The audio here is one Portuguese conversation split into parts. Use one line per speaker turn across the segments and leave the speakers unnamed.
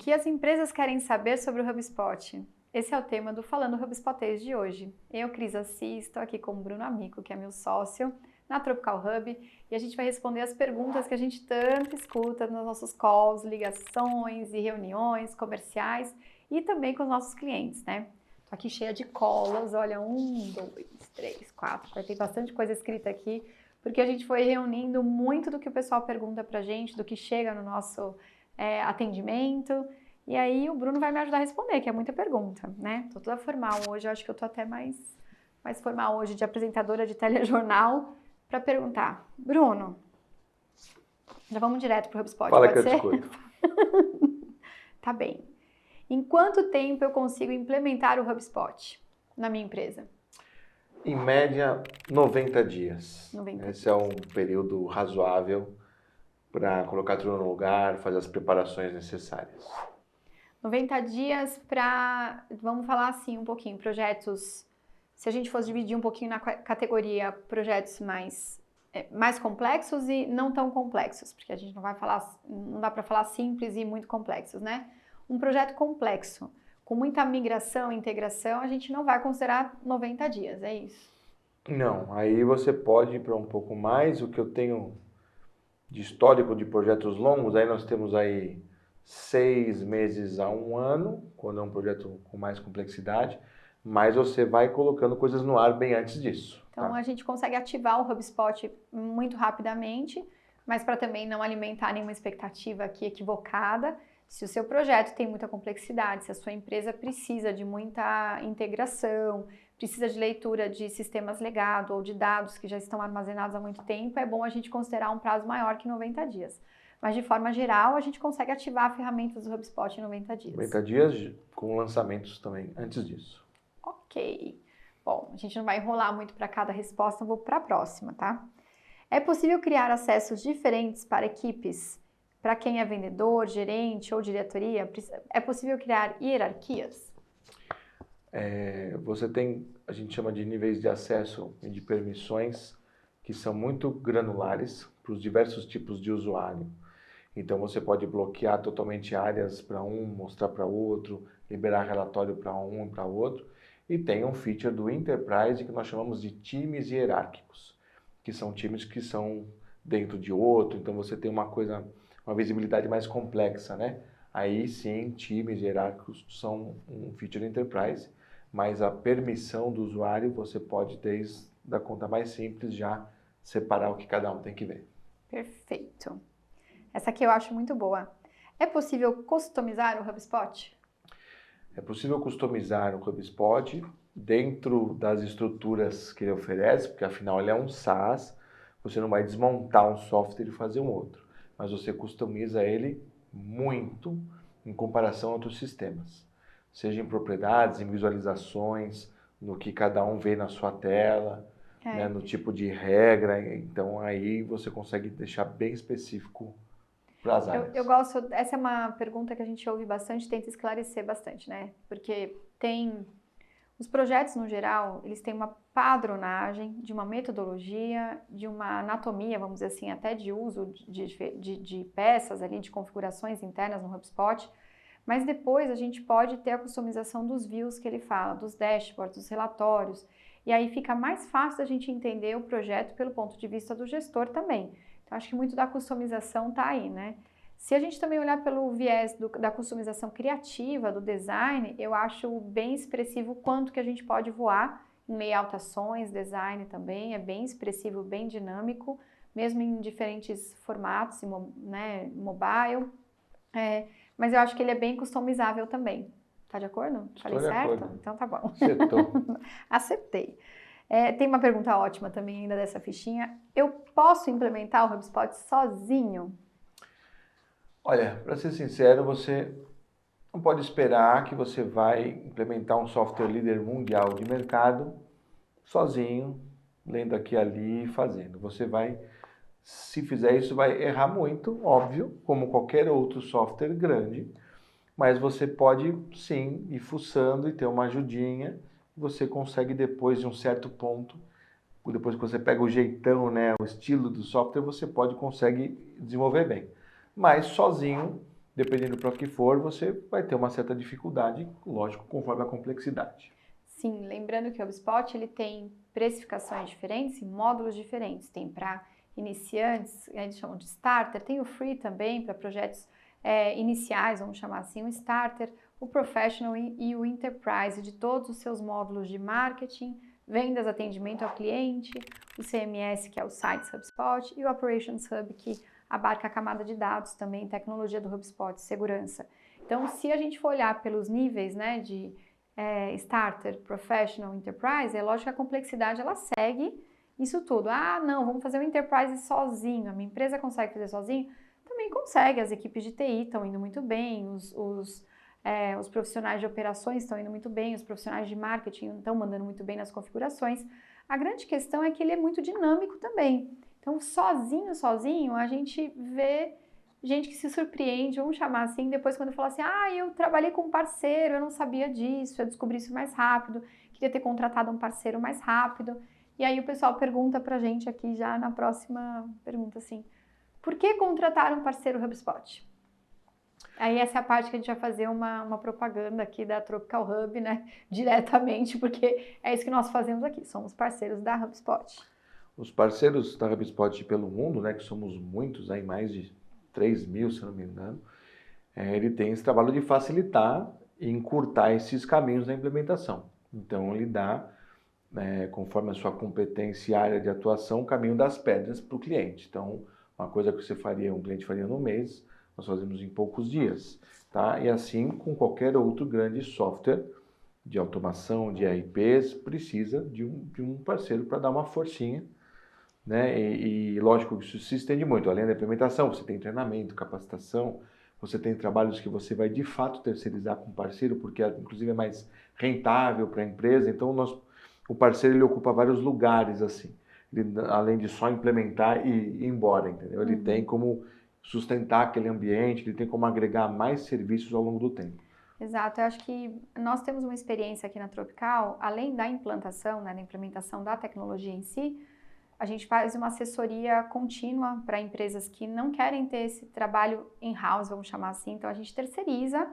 que as empresas querem saber sobre o HubSpot? Esse é o tema do Falando HubSpotês de hoje. Eu, Cris Assis, estou aqui com o Bruno Amico, que é meu sócio, na Tropical Hub, e a gente vai responder as perguntas que a gente tanto escuta nos nossos calls, ligações e reuniões comerciais e também com os nossos clientes, né? Tô aqui cheia de colas, olha, 1, 2, 3, 4, vai ter bastante coisa escrita aqui, porque a gente foi reunindo muito do que o pessoal pergunta pra gente, do que chega no nosso atendimento, e aí o Bruno vai me ajudar a responder, que é muita pergunta, né? Tô toda formal hoje, eu acho que eu tô até mais formal hoje, de apresentadora de telejornal, para perguntar. Bruno, já vamos direto pro HubSpot,
Fala
pode
que
ser?
eu discuto.
Tá bem. Em quanto tempo eu consigo implementar o HubSpot na minha empresa?
Em média, 90 dias.
90
Esse é um período razoável para colocar tudo no lugar, fazer as preparações necessárias.
90 dias para, vamos falar assim um pouquinho, projetos, se a gente fosse dividir um pouquinho na categoria projetos mais complexos e não tão complexos, porque a gente não dá para falar simples e muito complexos, né? Um projeto complexo, com muita migração e integração, a gente não vai considerar 90 dias, é isso?
Não, aí você pode ir para um pouco mais. O que eu tenho de histórico de projetos longos, aí nós temos aí 6 meses a 1 ano, quando é um projeto com mais complexidade, mas você vai colocando coisas no ar bem antes disso.
Então, a gente consegue ativar o HubSpot muito rapidamente, mas para também não alimentar nenhuma expectativa aqui equivocada, se o seu projeto tem muita complexidade, se a sua empresa precisa de muita integração, precisa de leitura de sistemas legado ou de dados que já estão armazenados há muito tempo, é bom a gente considerar um prazo maior que 90 dias. Mas, de forma geral, a gente consegue ativar ferramentas do HubSpot em 90 dias.
90 dias com lançamentos também antes disso.
Ok. Bom, a gente não vai enrolar muito para cada resposta, eu vou para a próxima, tá? É possível criar acessos diferentes para equipes? Para quem é vendedor, gerente ou diretoria? É possível criar hierarquias?
Você tem, a gente chama de níveis de acesso e de permissões que são muito granulares para os diversos tipos de usuário. Então você pode bloquear totalmente áreas para um, mostrar para outro, liberar relatório para um e para outro. E tem um feature do Enterprise que nós chamamos de times hierárquicos, que são times que são dentro de outro, então você tem uma visibilidade mais complexa, né? Aí sim, times hierárquicos são um feature Enterprise, mas a permissão do usuário você pode, desde a conta mais simples, já separar o que cada um tem que ver.
Perfeito. Essa aqui eu acho muito boa. É possível customizar o HubSpot?
É possível customizar o HubSpot dentro das estruturas que ele oferece, porque afinal ele é um SaaS, você não vai desmontar um software e fazer um outro, mas você customiza ele muito em comparação a outros sistemas, seja em propriedades, em visualizações, no que cada um vê na sua tela, né, no tipo de regra, então aí você consegue deixar bem específico para as áreas.
Eu gosto, essa é uma pergunta que a gente ouve bastante, tenta esclarecer bastante, né? Porque os projetos no geral, eles têm uma padronagem de uma metodologia, de uma anatomia, vamos dizer assim, até de uso de peças ali, de configurações internas no HubSpot, mas depois a gente pode ter a customização dos views que ele fala, dos dashboards, dos relatórios, e aí fica mais fácil a gente entender o projeto pelo ponto de vista do gestor também. Então, acho que muito da customização está aí, né? Se a gente também olhar pelo viés da customização criativa, do design, eu acho bem expressivo o quanto que a gente pode voar em layoutações, design também, é bem expressivo, bem dinâmico, mesmo em diferentes formatos, né, mobile, mas eu acho que ele é bem customizável também. Tá de acordo? Falei certo?
Acordo.
Então tá bom.
Acertou.
Acertei. Tem uma pergunta ótima também ainda dessa fichinha. Eu posso implementar o HubSpot sozinho?
Olha, para ser sincero, você não pode esperar que você vai implementar um software líder mundial de mercado sozinho, lendo aqui e ali e fazendo. Você vai, se fizer isso, vai errar muito, óbvio, como qualquer outro software grande, mas você pode sim ir fuçando e ter uma ajudinha. Você consegue depois de um certo ponto, depois que você pega o jeitão, né, o estilo do software, você consegue desenvolver bem. Mas sozinho dependendo para o que for, você vai ter uma certa dificuldade, lógico, conforme a complexidade.
Sim, lembrando que o HubSpot ele tem precificações diferentes e módulos diferentes. Tem para iniciantes, eles chamam de starter, tem o free também para projetos iniciais, vamos chamar assim, o starter, o professional e o enterprise de todos os seus módulos de marketing, vendas, atendimento ao cliente, o CMS, que é o Sites HubSpot, e o Operations Hub, que abarca a camada de dados também, tecnologia do HubSpot, segurança. Então, se a gente for olhar pelos níveis, né, de starter, professional, enterprise, é lógico que a complexidade ela segue isso tudo. Ah, não, vamos fazer o enterprise sozinho, a minha empresa consegue fazer sozinho? Também consegue, as equipes de TI estão indo muito bem, os profissionais de operações estão indo muito bem, os profissionais de marketing estão mandando muito bem nas configurações. A grande questão é que ele é muito dinâmico também. Então, sozinho, a gente vê gente que se surpreende, vamos chamar assim, depois quando fala assim, eu trabalhei com um parceiro, eu não sabia disso, eu descobri isso mais rápido, queria ter contratado um parceiro mais rápido. E aí o pessoal pergunta pra gente aqui já na próxima pergunta assim, por que contratar um parceiro HubSpot? Aí essa é a parte que a gente vai fazer uma propaganda aqui da Tropical Hub, né, diretamente, porque é isso que nós fazemos aqui, somos parceiros da HubSpot.
Os parceiros da HubSpot pelo mundo, né, que somos muitos, aí mais de 3.000, se não me engano, ele tem esse trabalho de facilitar e encurtar esses caminhos da implementação. Então, ele dá, conforme a sua competência e área de atuação, o caminho das pedras para o cliente. Então, uma coisa que um cliente faria no mês, nós fazemos em poucos dias. Tá? E assim, com qualquer outro grande software de automação, de ERPs, precisa de um parceiro para dar uma forcinha, né? E lógico que isso se estende muito, além da implementação, você tem treinamento, capacitação, você tem trabalhos que você vai de fato terceirizar com parceiro, porque inclusive é mais rentável para a empresa, então o parceiro ele ocupa vários lugares assim, além de só implementar e ir embora, entendeu? Ele tem como sustentar aquele ambiente, ele tem como agregar mais serviços ao longo do tempo.
Exato, eu acho que nós temos uma experiência aqui na Tropical, além da implantação, né, da implementação da tecnologia em si, a gente faz uma assessoria contínua para empresas que não querem ter esse trabalho in-house, vamos chamar assim. Então, a gente terceiriza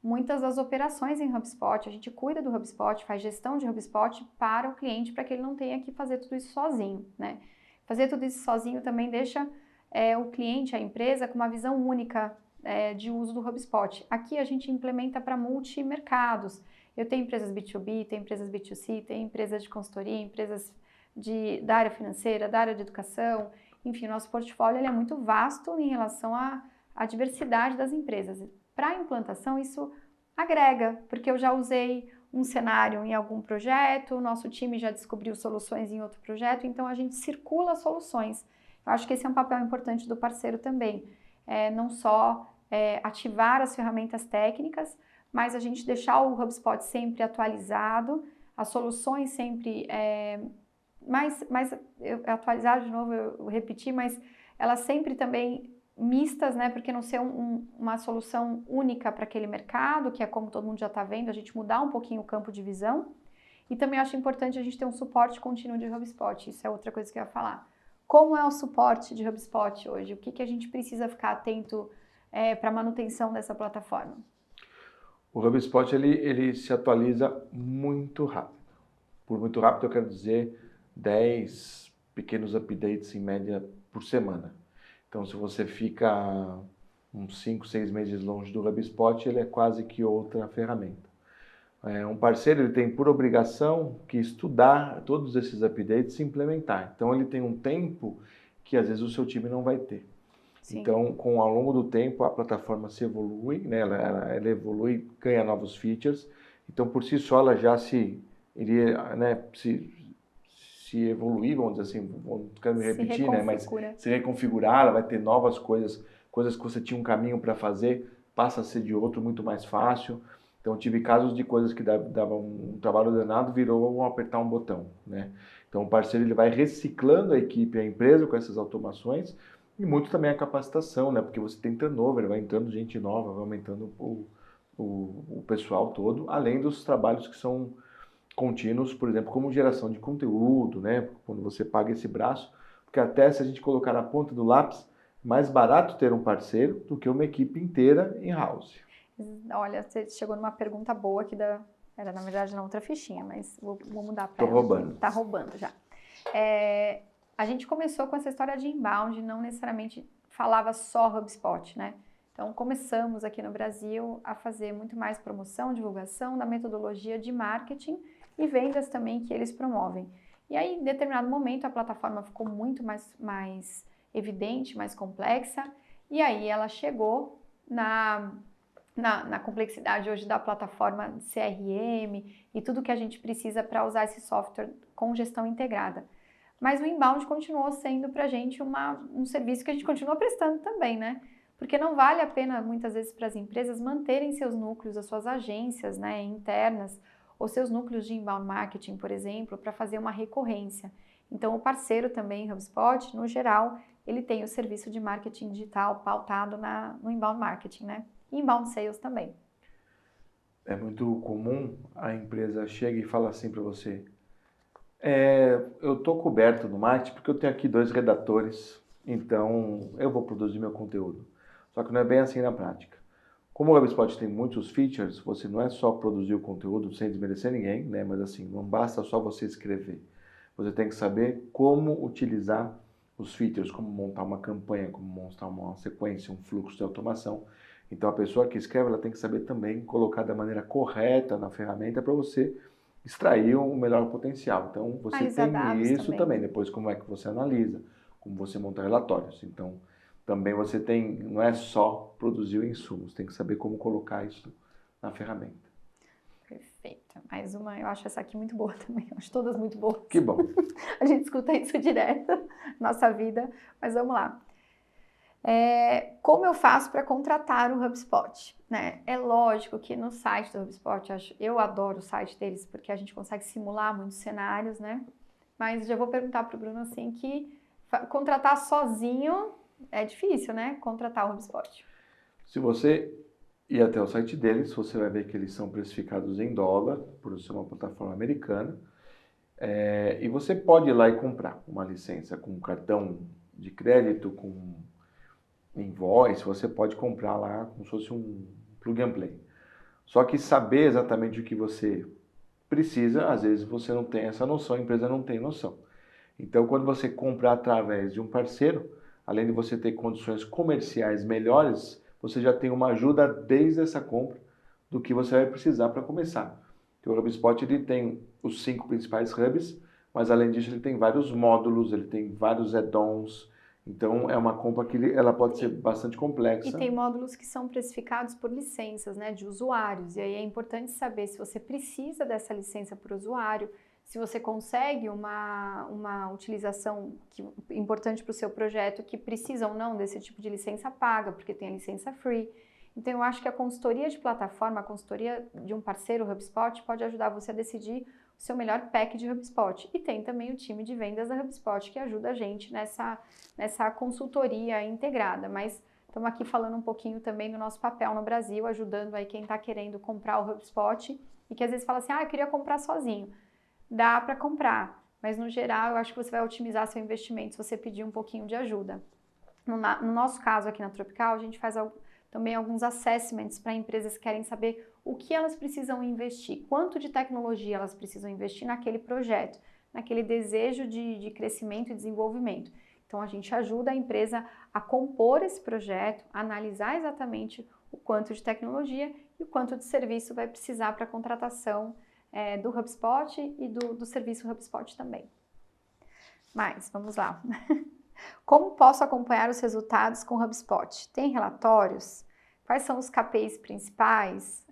muitas das operações em HubSpot, a gente cuida do HubSpot, faz gestão de HubSpot para o cliente, para que ele não tenha que fazer tudo isso sozinho, né? Fazer tudo isso sozinho também deixa o cliente, a empresa, com uma visão única de uso do HubSpot. Aqui a gente implementa para multimercados. Eu tenho empresas B2B, tenho empresas B2C, tenho empresas de consultoria, empresas da área financeira, da área de educação, enfim, nosso portfólio ele é muito vasto em relação à diversidade das empresas. Para a implantação, isso agrega, porque eu já usei um cenário em algum projeto, o nosso time já descobriu soluções em outro projeto, então a gente circula soluções. Eu acho que esse é um papel importante do parceiro também, não só ativar as ferramentas técnicas, mas a gente deixar o HubSpot sempre atualizado, as soluções sempre atualizar de novo, eu repeti, mas elas sempre também mistas, né? Porque não ser uma solução única para aquele mercado, que é como todo mundo já está vendo, a gente mudar um pouquinho o campo de visão. E também acho importante a gente ter um suporte contínuo de HubSpot, isso é outra coisa que eu ia falar. Como é o suporte de HubSpot hoje? O que a gente precisa ficar atento para a manutenção dessa plataforma?
O HubSpot ele se atualiza muito rápido. Por muito rápido eu quero dizer 10 pequenos updates em média por semana. Então, se você fica uns 5, 6 meses longe do HubSpot, ele é quase que outra ferramenta. Um parceiro ele tem por obrigação que estudar todos esses updates e implementar. Então, ele tem um tempo que às vezes o seu time não vai ter. Sim. Então, ao longo do tempo, a plataforma se evolui, né? ela evolui, ganha novos features. Então, por si só, ela já iria, né, se evoluir, vamos dizer assim, não quero me repetir, né, mas se reconfigurar, ela vai ter novas coisas que você tinha um caminho para fazer, passa a ser de outro muito mais fácil. Então, tive casos de coisas que davam um trabalho danado, virou apertar um botão, né? Então, o parceiro ele vai reciclando a equipe, a empresa com essas automações e muito também a capacitação, né? Porque você tem turnover, vai entrando gente nova, vai aumentando o pessoal todo, além dos trabalhos que são contínuos, por exemplo, como geração de conteúdo, né? Quando você paga esse braço, porque até se a gente colocar na ponta do lápis, Mais barato ter um parceiro do que uma equipe inteira in-house.
Olha, você chegou numa pergunta boa aqui era na verdade na outra fichinha, mas vou mudar para
Tô roubando.
Tá roubando já. A gente começou com essa história de inbound, não necessariamente falava só HubSpot, né? Então começamos aqui no Brasil a fazer muito mais promoção, divulgação da metodologia de marketing e vendas também que eles promovem. E aí, em determinado momento, a plataforma ficou muito mais evidente, mais complexa, e aí ela chegou na complexidade hoje da plataforma de CRM e tudo que a gente precisa para usar esse software com gestão integrada. Mas o inbound continuou sendo para a gente um serviço que a gente continua prestando também, né? Porque não vale a pena, muitas vezes, para as empresas manterem seus núcleos, as suas agências, né, internas, ou seus núcleos de inbound marketing, por exemplo, para fazer uma recorrência. Então, o parceiro também, HubSpot, no geral, ele tem o serviço de marketing digital pautado no inbound marketing, né? E inbound sales também.
É muito comum a empresa chega e fala assim para você, eu estou coberto no marketing porque eu tenho aqui 2 redatores, então eu vou produzir meu conteúdo. Só que não é bem assim na prática. Como o HubSpot tem muitos features, você não é só produzir o conteúdo sem desmerecer ninguém, né? Mas assim, não basta só você escrever. Você tem que saber como utilizar os features, como montar uma campanha, como montar uma sequência, um fluxo de automação. Então a pessoa que escreve, ela tem que saber também colocar da maneira correta na ferramenta para você extrair o melhor potencial. Então você
Analisar
tem
dados
isso também. Depois como é que você analisa, como você monta relatórios. Então também você tem, não é só produzir o insumo, você tem que saber como colocar isso na ferramenta.
Perfeito. Mais uma, eu acho essa aqui muito boa também, eu acho todas muito boas.
Que bom.
A gente escuta isso direto na nossa vida, mas vamos lá. Como eu faço para contratar o HubSpot? Né? É lógico que no site do HubSpot, eu adoro o site deles porque a gente consegue simular muitos cenários, né? Mas já vou perguntar para o Bruno assim que contratar sozinho é difícil, né? Contratar o HubSpot.
Se você ir até o site deles, você vai ver que eles são precificados em dólar, por ser uma plataforma americana, e você pode ir lá e comprar uma licença com cartão de crédito, com invoice, você pode comprar lá como se fosse um plug and play. Só que saber exatamente o que você precisa, às vezes você não tem essa noção, a empresa não tem noção. Então, quando você compra através de um parceiro, além de você ter condições comerciais melhores, você já tem uma ajuda desde essa compra do que você vai precisar para começar. Porque o HubSpot ele tem os 5 principais hubs, mas além disso ele tem vários módulos, ele tem vários add-ons. Então, é uma compra que ela pode ser bastante complexa.
E tem módulos que são precificados por licenças, né, de usuários. E aí é importante saber se você precisa dessa licença para o usuário, se você consegue uma utilização importante para o seu projeto que precisa ou não desse tipo de licença paga, porque tem a licença free. Então, eu acho que a consultoria de plataforma, a consultoria de um parceiro HubSpot pode ajudar você a decidir o seu melhor pack de HubSpot. E tem também o time de vendas da HubSpot que ajuda a gente nessa consultoria integrada. Mas estamos aqui falando um pouquinho também do nosso papel no Brasil, ajudando aí quem está querendo comprar o HubSpot e que às vezes fala assim, eu queria comprar sozinho. Dá para comprar, mas no geral eu acho que você vai otimizar seu investimento se você pedir um pouquinho de ajuda. No nosso caso aqui na Tropical, a gente faz também alguns assessments para empresas que querem saber o que elas precisam investir, quanto de tecnologia elas precisam investir naquele projeto, naquele desejo de crescimento e desenvolvimento. Então, a gente ajuda a empresa a compor esse projeto, a analisar exatamente o quanto de tecnologia e o quanto de serviço vai precisar para a contratação do HubSpot e do serviço HubSpot também. Mas, vamos lá. Como posso acompanhar os resultados com o HubSpot? Tem relatórios? Quais são os KPIs principais?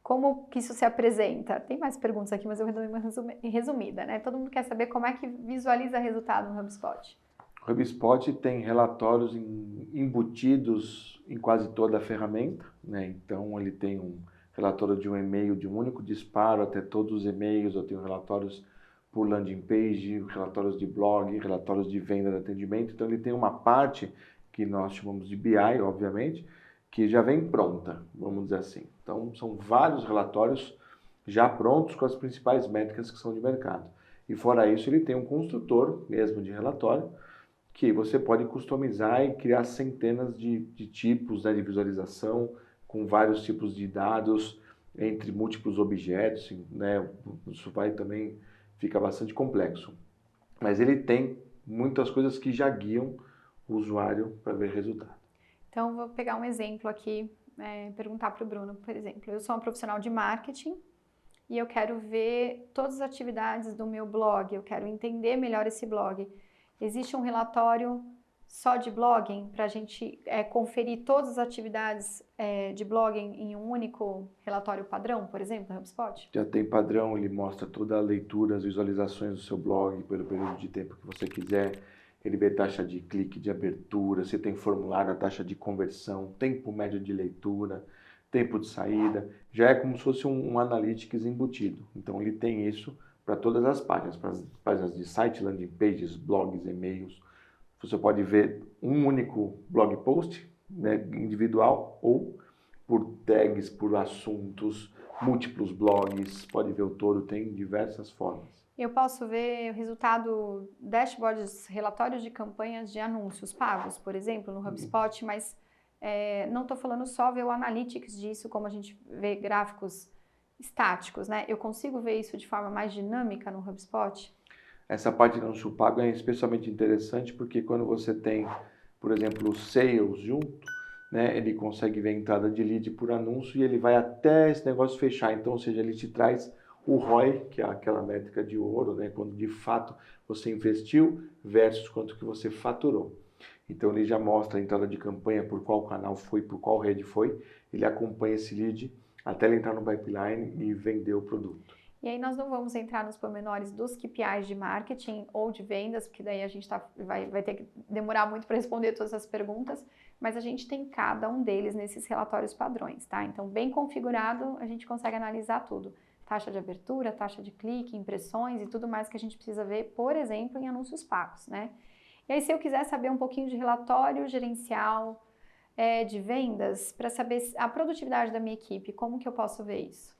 Como que isso se apresenta? Tem mais perguntas aqui, mas eu vou dar uma resumida, né? Todo mundo quer saber como é que visualiza resultado no HubSpot.
O HubSpot tem relatórios embutidos em quase toda a ferramenta, né? Então, ele tem um relatório de um e-mail, de um único disparo até todos os e-mails. Eu tenho relatórios por landing page, relatórios de blog, relatórios de venda de atendimento. Então, ele tem uma parte que nós chamamos de BI, obviamente, que já vem pronta, vamos dizer assim. Então, são vários relatórios já prontos com as principais métricas que são de mercado. E fora isso, ele tem um construtor mesmo de relatório, que você pode customizar e criar centenas de tipos, né, de visualização, com vários tipos de dados, entre múltiplos objetos, né, isso vai também, fica bastante complexo. Mas ele tem muitas coisas que já guiam o usuário para ver resultado.
Então, vou pegar um exemplo aqui, perguntar para o Bruno, por exemplo. Eu sou uma profissional de marketing e eu quero ver todas as atividades do meu blog, eu quero entender melhor esse blog. Existe um relatório só de blogging para a gente conferir todas as atividades de blogging em um único relatório padrão, por exemplo, no HubSpot?
Já tem padrão, ele mostra toda a leitura, as visualizações do seu blog pelo período de tempo que você quiser. Ele vê taxa de clique, de abertura, se tem formulário, a taxa de conversão, tempo médio de leitura, tempo de saída. Já é como se fosse um analytics embutido. Então ele tem isso para todas as páginas, para as páginas de site, landing pages, blogs, e-mails. Você pode ver um único blog post, né, individual, ou por tags, por assuntos, múltiplos blogs, pode ver o todo, tem diversas formas.
Eu posso ver o resultado, dashboards, relatórios de campanhas de anúncios pagos, por exemplo, no HubSpot, mas não estou falando só ver o analytics disso, como a gente vê gráficos estáticos, né? Eu consigo ver isso de forma mais dinâmica no HubSpot?
Essa parte de anúncio pago é especialmente interessante porque quando você tem, por exemplo, o sales junto, né, ele consegue ver a entrada de lead por anúncio e ele vai até esse negócio fechar. Então, ou seja, ele te traz o ROI, que é aquela métrica de ouro, né, quando de fato você investiu versus quanto que você faturou. Então, ele já mostra a entrada de campanha, por qual canal foi, por qual rede foi. Ele acompanha esse lead até ele entrar no pipeline e vender o produto.
E aí nós não vamos entrar nos pormenores dos KPIs de marketing ou de vendas, porque daí a gente vai ter que demorar muito para responder todas as perguntas, mas a gente tem cada um deles nesses relatórios padrões, tá? Então, bem configurado, a gente consegue analisar tudo. Taxa de abertura, taxa de clique, impressões e tudo mais que a gente precisa ver, por exemplo, em anúncios pagos, né? E aí, se eu quiser saber um pouquinho de relatório gerencial de vendas, para saber a produtividade da minha equipe, como que eu posso ver isso?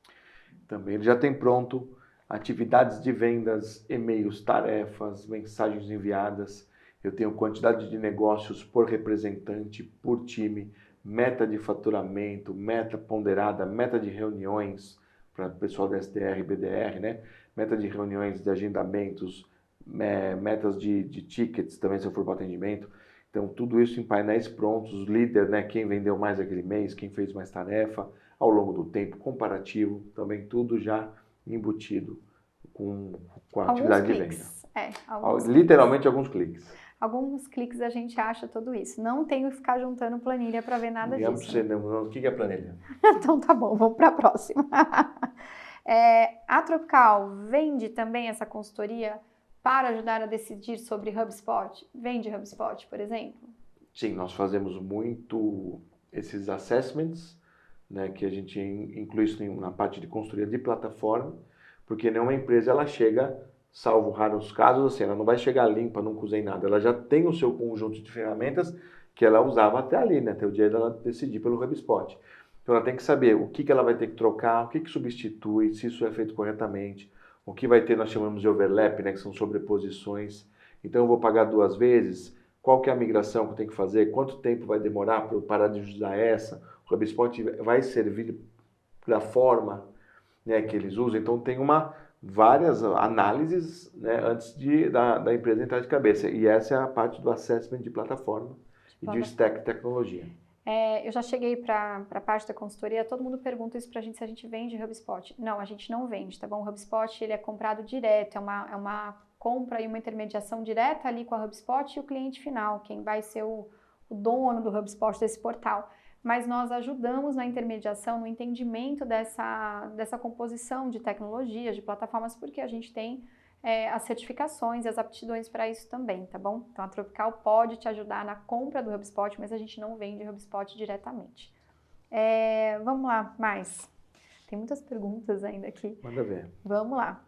Também ele já tem pronto atividades de vendas, e-mails, tarefas, mensagens enviadas. Eu tenho quantidade de negócios por representante, por time, meta de faturamento, meta ponderada, meta de reuniões para o pessoal da SDR, BDR, né? Meta de reuniões, de agendamentos, metas de tickets também se eu for para atendimento. Então tudo isso em painéis prontos, líder, né? Quem vendeu mais aquele mês, quem fez mais tarefa, ao longo do tempo, comparativo, também tudo já embutido com a atividade de venda. Literalmente alguns cliques.
Alguns cliques a gente acha tudo isso. Não tenho que ficar juntando planilha para ver nada disso.
Você não. O que é planilha?
Então tá bom, vamos para a próxima. A Tropical vende também essa consultoria para ajudar a decidir sobre HubSpot? Vende HubSpot, por exemplo?
Sim, nós fazemos muito esses assessments, né, que a gente inclui isso na parte de consultoria de plataforma, porque nenhuma empresa ela chega, salvo raros casos, assim, ela não vai chegar limpa, nunca usei nada, ela já tem o seu conjunto de ferramentas que ela usava até ali, né, até o dia dela decidir pelo HubSpot. Então ela tem que saber o que ela vai ter que trocar, o que substitui, se isso é feito corretamente, o que vai ter, nós chamamos de overlap, né, que são sobreposições. Então eu vou pagar 2 vezes, qual que é a migração que eu tenho que fazer, quanto tempo vai demorar para eu parar de usar essa, o HubSpot vai servir da forma, né, que eles usam. Então tem várias análises, né, antes da empresa entrar de cabeça. E essa é a parte do assessment de plataforma e de stack tecnologia.
Eu já cheguei para a parte da consultoria, todo mundo pergunta isso para a gente se a gente vende HubSpot. Não, a gente não vende, tá bom? O HubSpot ele é comprado direto, é uma compra e uma intermediação direta ali com a HubSpot e o cliente final, quem vai ser o dono do HubSpot desse portal. Mas nós ajudamos na intermediação, no entendimento dessa composição de tecnologias, de plataformas, porque a gente tem as certificações e as aptidões para isso também, tá bom? Então a Tropical pode te ajudar na compra do HubSpot, mas a gente não vende HubSpot diretamente. Vamos lá, mais. Tem muitas perguntas ainda aqui.
Manda ver.
Vamos lá.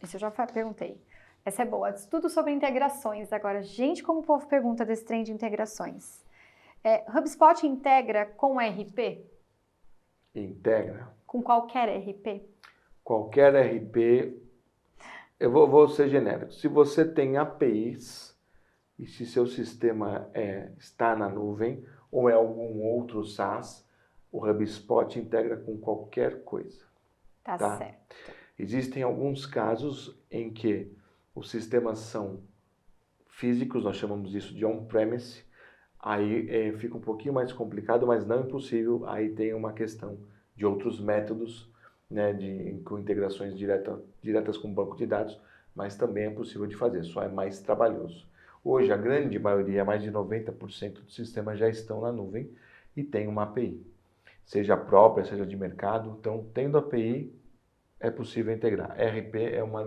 Isso eu já perguntei. Essa é boa. Tudo sobre integrações agora. Gente, como o povo pergunta desse trem de integrações. HubSpot integra com RP?
Integra.
Com qualquer RP?
Qualquer RP. Eu vou ser genérico. Se você tem APIs e se seu sistema está na nuvem ou é algum outro SaaS, o HubSpot integra com qualquer coisa.
Tá certo.
Existem alguns casos em que os sistemas são físicos, nós chamamos isso de on-premise, aí fica um pouquinho mais complicado, mas não impossível, aí tem uma questão de outros métodos, né, com integrações diretas com o banco de dados, mas também é possível de fazer, só é mais trabalhoso. Hoje, a grande maioria, mais de 90% dos sistemas já estão na nuvem e tem uma API, seja própria, seja de mercado. Então, tendo API, é possível integrar. RP é uma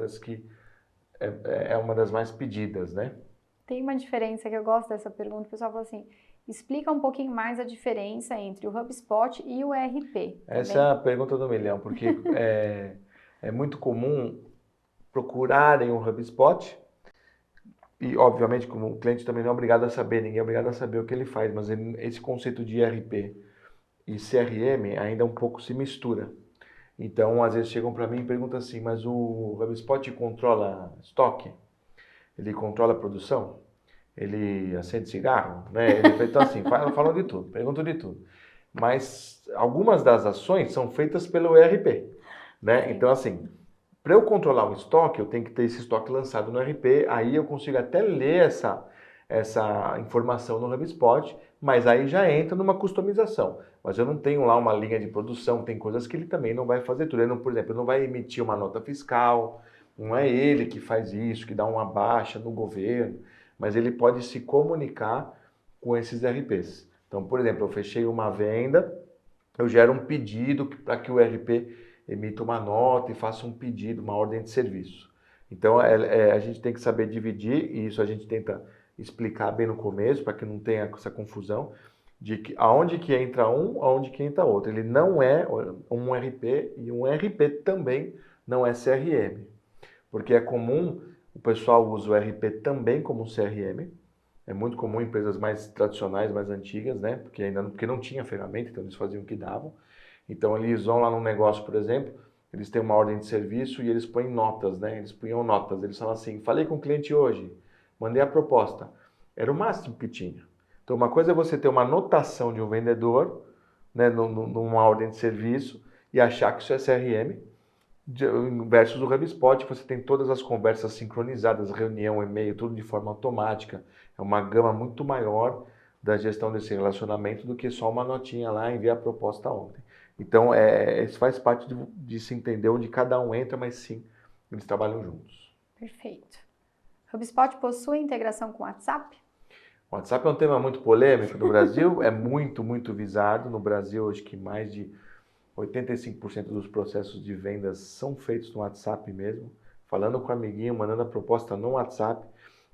das mais pedidas, né?
Tem uma diferença que eu gosto dessa pergunta, o pessoal fala assim, explica um pouquinho mais a diferença entre o HubSpot e o ERP.
Essa é a pergunta do milhão, porque é muito comum procurarem o HubSpot e, obviamente, como o cliente também não é obrigado a saber, ninguém é obrigado a saber o que ele faz, mas esse conceito de ERP e CRM ainda um pouco se mistura. Então, às vezes chegam para mim e perguntam assim, mas o HubSpot controla estoque? Ele controla a produção? Ele acende cigarro? Né? Então, assim, falam de tudo, perguntam de tudo. Mas algumas das ações são feitas pelo ERP, né? Então, assim, para eu controlar um estoque, eu tenho que ter esse estoque lançado no ERP, aí eu consigo até ler essa informação no HubSpot, mas aí já entra numa customização. Mas eu não tenho lá uma linha de produção, tem coisas que ele também não vai fazer tudo. Ele não, por exemplo, ele não vai emitir uma nota fiscal, não é ele que faz isso, que dá uma baixa no governo, mas ele pode se comunicar com esses ERPs. Então, por exemplo, eu fechei uma venda, eu gero um pedido para que o ERP emita uma nota e faça um pedido, uma ordem de serviço. Então, a gente tem que saber dividir, e isso a gente tenta explicar bem no começo, para que não tenha essa confusão, de que aonde que entra um, aonde que entra outro. Ele não é um RP e um RP também não é CRM. Porque é comum, o pessoal usa o RP também como CRM, é muito comum em empresas mais tradicionais, mais antigas, né? Porque não tinha ferramenta, então eles faziam o que davam. Então eles vão lá num negócio, por exemplo, eles têm uma ordem de serviço e eles põem notas, né? Eles punham notas, eles falam assim, falei com o cliente hoje, mandei a proposta. Era o máximo que tinha. Então uma coisa é você ter uma anotação de um vendedor, né, numa ordem de serviço e achar que isso é CRM, versus o HubSpot, você tem todas as conversas sincronizadas, reunião, e-mail, tudo de forma automática. É uma gama muito maior da gestão desse relacionamento do que só uma notinha lá, enviar a proposta ontem. Então, isso faz parte de se entender onde cada um entra, mas sim, eles trabalham juntos.
Perfeito. HubSpot possui integração com o WhatsApp?
O WhatsApp é um tema muito polêmico no Brasil, é muito, muito visado. No Brasil, acho que mais de 85% dos processos de vendas são feitos no WhatsApp mesmo, falando com o amiguinho, mandando a proposta no WhatsApp,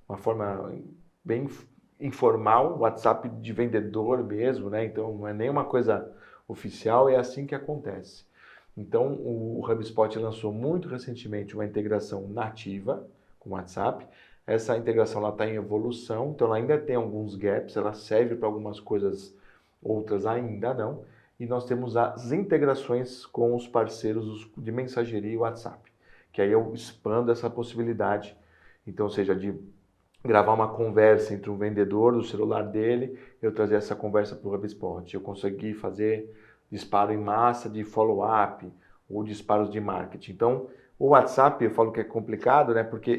uma forma bem informal, WhatsApp de vendedor mesmo, né? Então não é nenhuma coisa oficial, é assim que acontece. Então o HubSpot lançou muito recentemente uma integração nativa com o WhatsApp. Essa integração está em evolução, então ela ainda tem alguns gaps, ela serve para algumas coisas, outras ainda não. E nós temos as integrações com os parceiros de mensageria e WhatsApp, que aí eu expando essa possibilidade, então, seja de gravar uma conversa entre um vendedor do celular dele, eu trazer essa conversa para o HubSpot, eu consegui fazer disparo em massa de follow-up ou disparos de marketing. Então, o WhatsApp, eu falo que é complicado, né? Porque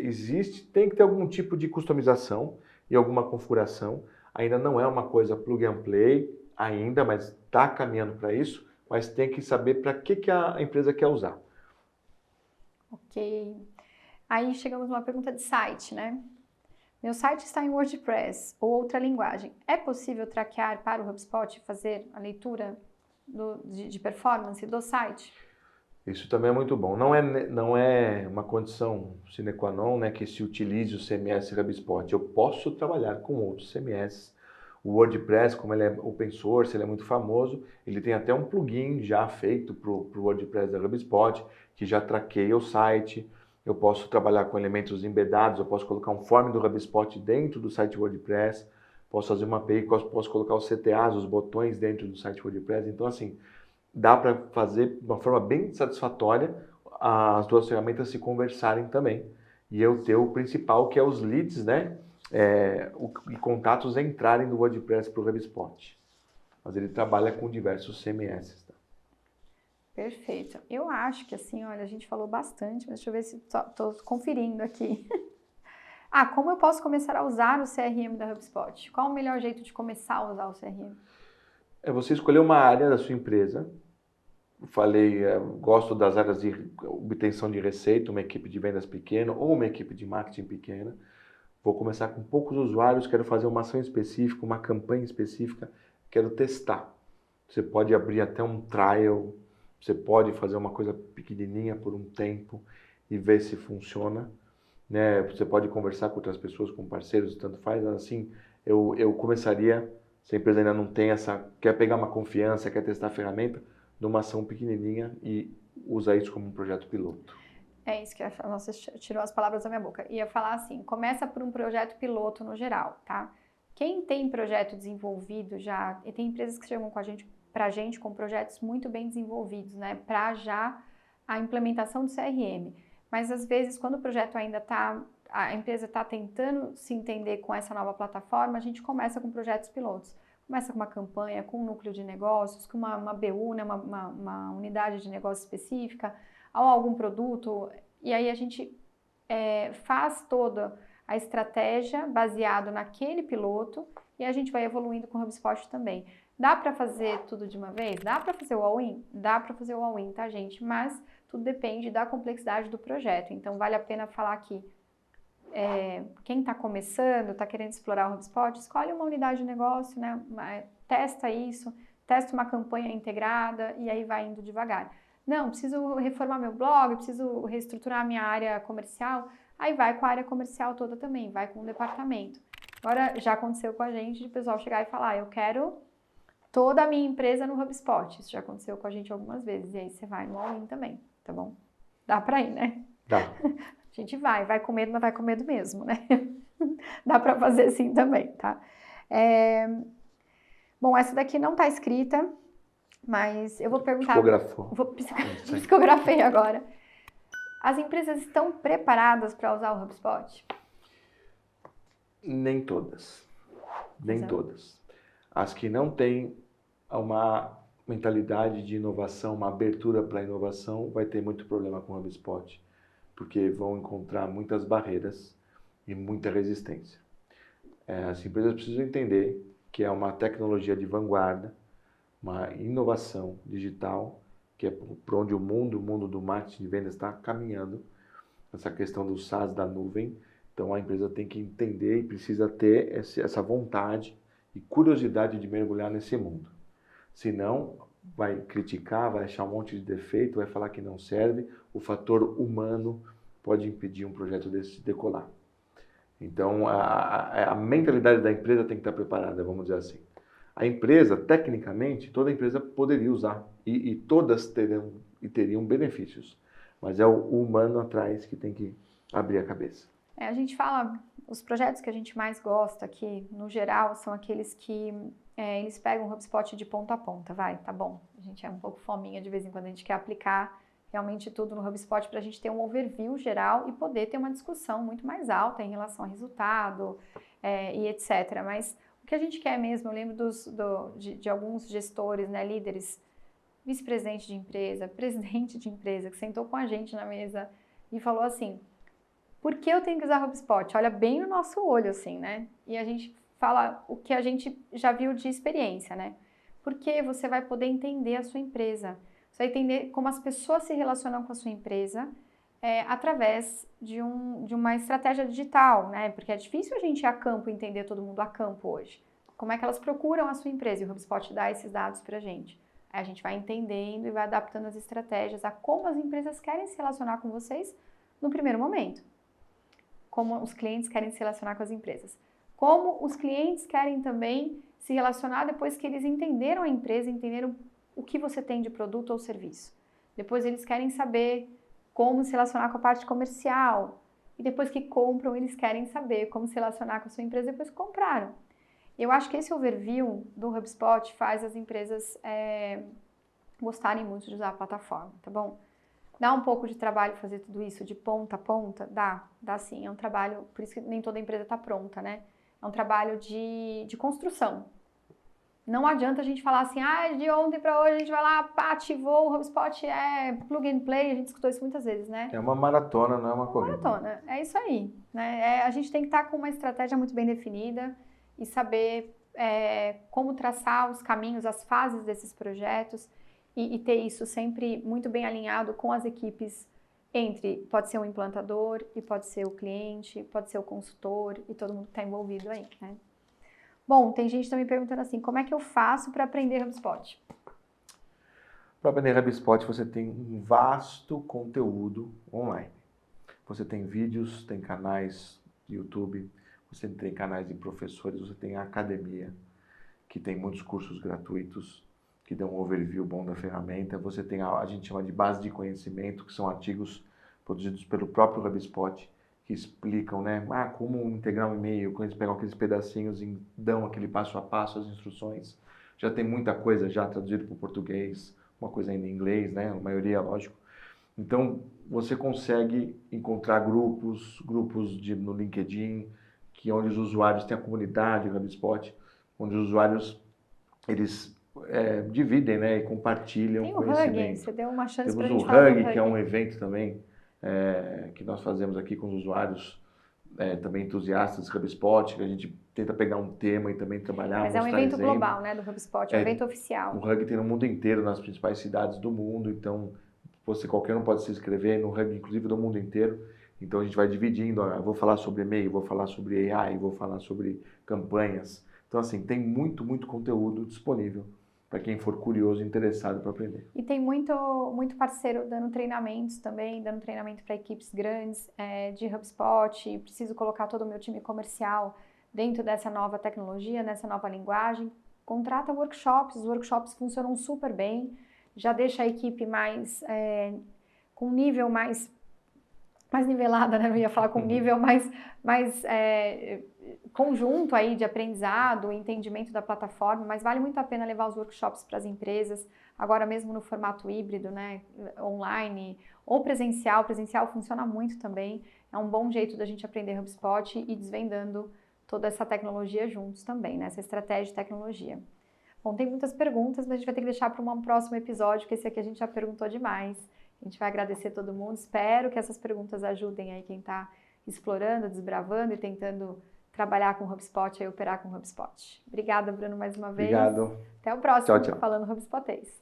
tem que ter algum tipo de customização e alguma configuração, ainda não é uma coisa plug and play, ainda, mas está caminhando para isso, mas tem que saber para que a empresa quer usar.
Ok. Aí chegamos numa pergunta de site, né? Meu site está em WordPress ou outra linguagem. É possível traquear para o HubSpot e fazer a leitura de performance do site?
Isso também é muito bom. Não é uma condição sine qua non, né, que se utilize o CMS HubSpot. Eu posso trabalhar com outros CMS. O WordPress, como ele é open source, ele é muito famoso, ele tem até um plugin já feito para o WordPress da HubSpot, que já traqueia o site. Eu posso trabalhar com elementos embedados, eu posso colocar um form do HubSpot dentro do site WordPress, posso fazer uma API, posso colocar os CTAs, os botões dentro do site WordPress. Então, assim, dá para fazer de uma forma bem satisfatória as duas ferramentas se conversarem também. E eu ter o principal, que é os leads, né? e contatos entrarem no WordPress para o HubSpot. Mas ele trabalha com diversos CMS. Tá?
Perfeito. Eu acho que assim, olha, a gente falou bastante, mas deixa eu ver se estou conferindo aqui. Como eu posso começar a usar o CRM da HubSpot? Qual o melhor jeito de começar a usar o CRM?
É você escolher uma área da sua empresa. Eu falei, gosto das áreas de obtenção de receita, uma equipe de vendas pequena ou uma equipe de marketing pequena. Vou começar com poucos usuários, quero fazer uma ação específica, uma campanha específica, quero testar. Você pode abrir até um trial, você pode fazer uma coisa pequenininha por um tempo e ver se funciona. Né? Você pode conversar com outras pessoas, com parceiros, tanto faz. Assim, eu começaria, se a empresa ainda não tem quer pegar uma confiança, quer testar a ferramenta, numa ação pequenininha e usar isso como um projeto piloto.
É isso que eu ia falar. Nossa, tirou as palavras da minha boca. Ia falar assim, começa por um projeto piloto no geral, tá? Quem tem projeto desenvolvido já, e tem empresas que chegam pra gente com projetos muito bem desenvolvidos, né? Para já a implementação do CRM. Mas às vezes, quando o projeto ainda a empresa está tentando se entender com essa nova plataforma, a gente começa com projetos pilotos. Começa com uma campanha, com um núcleo de negócios, com uma BU, né? uma unidade de negócio específica, ou algum produto, e aí a gente faz toda a estratégia baseado naquele piloto e a gente vai evoluindo com o HubSpot também. Dá para fazer tudo de uma vez? Dá para fazer o all-in? Dá para fazer o all-in, tá, gente? Mas tudo depende da complexidade do projeto. Então, vale a pena falar que quem está começando, está querendo explorar o HubSpot, escolhe uma unidade de negócio, né? Testa isso, testa uma campanha integrada e aí vai indo devagar. Não, preciso reformar meu blog, preciso reestruturar a minha área comercial. Aí vai com a área comercial toda também, vai com o departamento. Agora, já aconteceu com a gente de o pessoal chegar e falar, eu quero toda a minha empresa no HubSpot. Isso já aconteceu com a gente algumas vezes. E aí você vai no all-in também, tá bom? Dá pra ir, né?
Dá.
A gente vai com medo, mas vai com medo mesmo, né? Dá pra fazer assim também, tá? Bom, essa daqui não tá escrita, mas eu vou perguntar...
Psicografou.
Psicografei agora. As empresas estão preparadas para usar o HubSpot?
Nem todas. Nem
Exato.
todas. As que não têm uma mentalidade de inovação, uma abertura para a inovação, vai ter muito problema com o HubSpot, porque vão encontrar muitas barreiras e muita resistência. As empresas precisam entender que é uma tecnologia de vanguarda, uma inovação digital, que é por onde o mundo do marketing de vendas está caminhando, essa questão do SaaS da nuvem. Então a empresa tem que entender e precisa ter essa vontade e curiosidade de mergulhar nesse mundo. Senão, vai criticar, vai achar um monte de defeito, vai falar que não serve. O fator humano pode impedir um projeto desse de decolar. Então, a mentalidade da empresa tem que estar preparada, vamos dizer assim. A empresa, tecnicamente, toda empresa poderia usar e todas teriam benefícios. Mas é o humano atrás que tem que abrir a cabeça.
A gente fala, os projetos que a gente mais gosta aqui, no geral, são aqueles que eles pegam o HubSpot de ponta a ponta, tá bom. A gente é um pouco fominha de vez em quando, a gente quer aplicar realmente tudo no HubSpot para a gente ter um overview geral e poder ter uma discussão muito mais alta em relação a resultado e etc. Mas o que a gente quer mesmo, eu lembro de alguns gestores, né, líderes, vice-presidente de empresa, presidente de empresa, que sentou com a gente na mesa e falou assim, por que eu tenho que usar HubSpot? Olha bem no nosso olho, assim, né? E a gente fala o que a gente já viu de experiência, né? Porque você vai poder entender a sua empresa. Você vai entender como as pessoas se relacionam com a sua empresa através de uma estratégia digital, né? Porque é difícil a gente ir a campo e entender todo mundo a campo hoje. Como é que elas procuram a sua empresa? E o HubSpot dá esses dados pra gente. Aí a gente vai entendendo e vai adaptando as estratégias a como as empresas querem se relacionar com vocês no primeiro momento. Como os clientes querem se relacionar com as empresas. Como os clientes querem também se relacionar depois que eles entenderam a empresa, entenderam o que você tem de produto ou serviço. Depois eles querem saber como se relacionar com a parte comercial. E depois que compram, eles querem saber como se relacionar com a sua empresa depois que compraram. Eu acho que esse overview do HubSpot faz as empresas gostarem muito de usar a plataforma, tá bom? Dá um pouco de trabalho fazer tudo isso de ponta a ponta? Dá sim. É um trabalho, por isso que nem toda empresa está pronta, né? É um trabalho de construção. Não adianta a gente falar assim, de ontem para hoje a gente vai lá, pá, ativou, o HubSpot é plug and play, a gente escutou isso muitas vezes, né?
É uma maratona, não é uma corrida.
Maratona, é isso aí, né? A gente tem que estar com uma estratégia muito bem definida e saber como traçar os caminhos, as fases desses projetos e ter isso sempre muito bem alinhado com as equipes pode ser um implantador e pode ser o cliente, pode ser o consultor e todo mundo que está envolvido aí, né? Bom, tem gente também perguntando assim, como é que eu faço para aprender HubSpot?
Para aprender HubSpot, você tem um vasto conteúdo online. Você tem vídeos, tem canais de YouTube, você tem canais de professores, você tem a academia, que tem muitos cursos gratuitos, que dão um overview bom da ferramenta. Você tem a gente chama de base de conhecimento, que são artigos produzidos pelo próprio HubSpot, que explicam, né, como integrar um e-mail, quando eles pegam aqueles pedacinhos e dão aquele passo a passo, as instruções. Já tem muita coisa já traduzida para o português, uma coisa ainda em inglês, né, a maioria, lógico. Então, você consegue encontrar grupos no LinkedIn, onde os usuários têm a comunidade do HubSpot, onde os usuários, eles dividem, né, e compartilham
tem
conhecimento.
Tem o Hug, você deu uma chance para a
Temos
gente
o
falar do
Hug,
Hug.
que é um evento também, que nós fazemos aqui com os usuários, também entusiastas do HubSpot, que a gente tenta pegar um tema e também trabalhar,
Mas é um
mostrar
evento
exemplo.
global, né, do HubSpot, é um evento oficial.
O Hug tem no mundo inteiro, nas principais cidades do mundo, então qualquer um pode se inscrever no Hug, inclusive do mundo inteiro. Então a gente vai dividindo, eu vou falar sobre e-mail, vou falar sobre AI, vou falar sobre campanhas. Então assim, tem muito conteúdo disponível para quem for curioso e interessado para aprender.
E tem muito parceiro dando treinamentos também, dando treinamento para equipes grandes de HubSpot. Preciso colocar todo o meu time comercial dentro dessa nova tecnologia, nessa nova linguagem. Contrata workshops, os workshops funcionam super bem, já deixa a equipe mais com um nível mais nivelada, né? Eu ia falar com um nível mais conjunto aí de aprendizado, entendimento da plataforma, mas vale muito a pena levar os workshops para as empresas, agora mesmo no formato híbrido, né? Online ou presencial. Presencial funciona muito também, é um bom jeito da gente aprender HubSpot e desvendando toda essa tecnologia juntos também, né? Essa estratégia de tecnologia. Bom, tem muitas perguntas, mas a gente vai ter que deixar para um próximo episódio, porque esse aqui a gente já perguntou demais. A gente vai agradecer todo mundo. Espero que essas perguntas ajudem aí quem está explorando, desbravando e tentando trabalhar com HubSpot e operar com HubSpot. Obrigada, Bruno, mais uma vez.
Obrigado.
Até o próximo.
Tchau.
Falando HubSpotês.